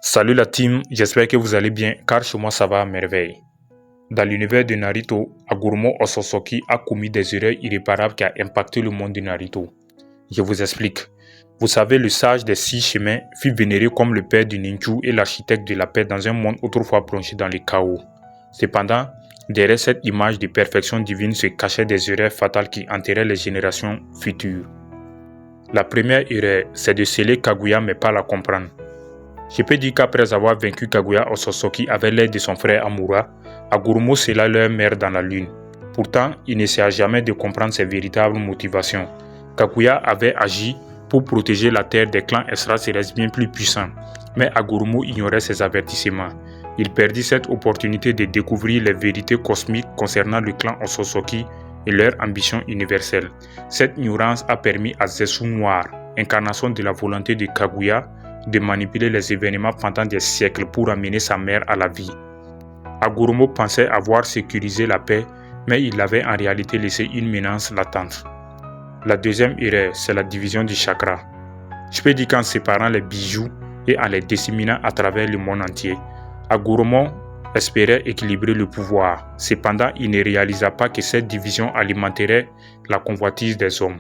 Salut la team, j'espère que vous allez bien car chez moi ça va à merveille. Dans l'univers de Naruto, Aguruma Otsutsuki a commis des erreurs irréparables qui ont impacté le monde de Naruto. Je vous explique. Vous savez, le sage des 6 chemins fut vénéré comme le père du ninju et l'architecte de la paix dans un monde autrefois plongé dans le chaos. Cependant, derrière cette image de perfection divine se cachaient des erreurs fatales qui enterraient les générations futures. La première erreur, c'est de sceller Kaguya mais pas la comprendre. Je peux dire qu'après avoir vaincu Kaguya Otsutsuki avec l'aide de son frère Amura, Aguruma scella leur mère dans la lune. Pourtant, il n'essaya jamais de comprendre ses véritables motivations. Kaguya avait agi pour protéger la terre des clans extraterrestres bien plus puissants, mais Aguruma ignorait ses avertissements. Il perdit cette opportunité de découvrir les vérités cosmiques concernant le clan Otsutsuki et leur ambition universelle. Cette ignorance a permis à Zetsu Noir, incarnation de la volonté de Kaguya, de manipuler les événements pendant des siècles pour amener sa mère à la vie. Aguruma pensait avoir sécurisé la paix, mais il avait en réalité laissé une menace latente. La deuxième erreur, c'est la division du chakra. Je peux dire qu'en séparant les bijoux et en les disséminant à travers le monde entier, Aguruma espérait équilibrer le pouvoir. Cependant, il ne réalisa pas que cette division alimenterait la convoitise des hommes.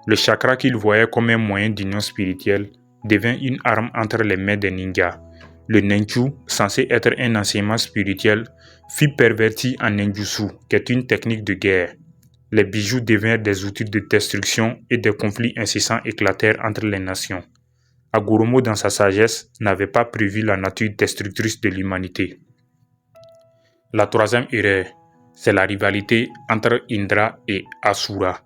Le chakra qu'il voyait comme un moyen d'union spirituelle devint une arme entre les mains des ninjas. Le ninju, censé être un enseignement spirituel, fut perverti en ninjutsu, qui est une technique de guerre. Les bijoux devinrent des outils de destruction et des conflits incessants éclatèrent entre les nations. Aguruma, dans sa sagesse, n'avait pas prévu la nature destructrice de l'humanité. La troisième erreur, c'est la rivalité entre Indra et Asura.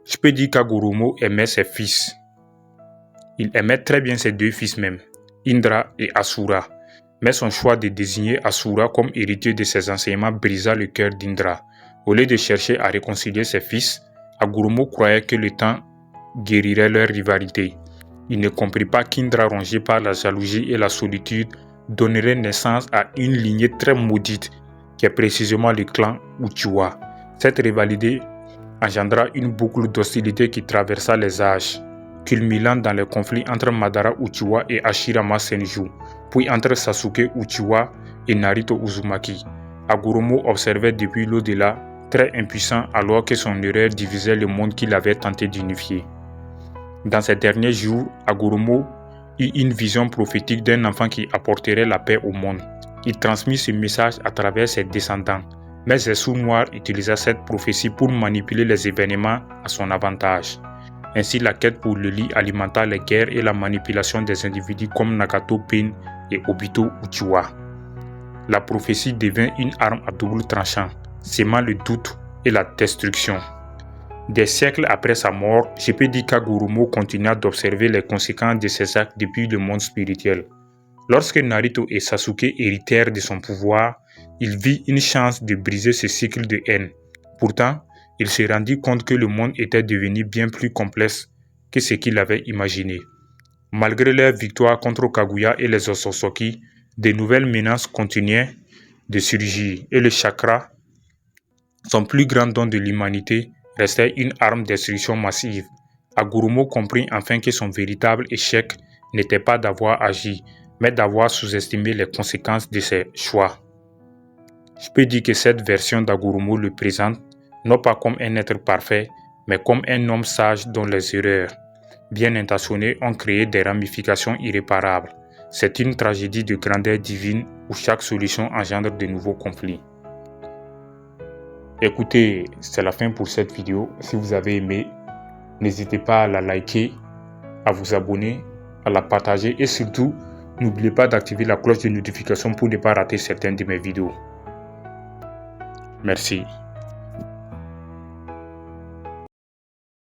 Je peux dire qu'Aguruma aimait ses fils. Il aimait très bien ses deux fils même, Indra et Asura, mais son choix de désigner Asura comme héritier de ses enseignements brisa le cœur d'Indra. Au lieu de chercher à réconcilier ses fils, Aguruma croyait que le temps guérirait leur rivalité. Il ne comprit pas qu'Indra, rongé par la jalousie et la solitude, donnerait naissance à une lignée très maudite, qui est précisément le clan Uchiwa. Cette rivalité engendra une boucle d'hostilité qui traversa les âges, culminant dans les conflits entre Madara Uchiwa et Hashirama Senju, puis entre Sasuke Uchiwa et Naruto Uzumaki. Aguruma observait depuis l'au-delà, très impuissant alors que son erreur divisait le monde qu'il avait tenté d'unifier. Dans ces derniers jours, Aguruma eut une vision prophétique d'un enfant qui apporterait la paix au monde. Il transmit ce message à travers ses descendants, mais Zetsu Noir utilisa cette prophétie pour manipuler les événements à son avantage. Ainsi, la quête pour le lit alimenta les guerres et la manipulation des individus comme Nagato Pain et Obito Uchiwa. La prophétie devint une arme à double tranchant, sémant le doute et la destruction. Des siècles après sa mort, je peux dire qu'Aguruma continua d'observer les conséquences de ses actes depuis le monde spirituel. Lorsque Naruto et Sasuke héritèrent de son pouvoir, il vit une chance de briser ce cycle de haine. Pourtant, il se rendit compte que le monde était devenu bien plus complexe que ce qu'il avait imaginé. Malgré leur victoire contre Kaguya et les Otsutsuki, de nouvelles menaces continuaient de surgir et le chakra, son plus grand don de l'humanité, restait une arme de destruction massive. Aguruma comprit enfin que son véritable échec n'était pas d'avoir agi, mais d'avoir sous-estimé les conséquences de ses choix. Je peux dire que cette version d'Aguruma le présente non pas comme un être parfait, mais comme un homme sage dont les erreurs, bien intentionnées, ont créé des ramifications irréparables. C'est une tragédie de grandeur divine où chaque solution engendre de nouveaux conflits. Écoutez, c'est la fin pour cette vidéo. Si vous avez aimé, n'hésitez pas à la liker, à vous abonner, à la partager et surtout, n'oubliez pas d'activer la cloche de notification pour ne pas rater certaines de mes vidéos. Merci.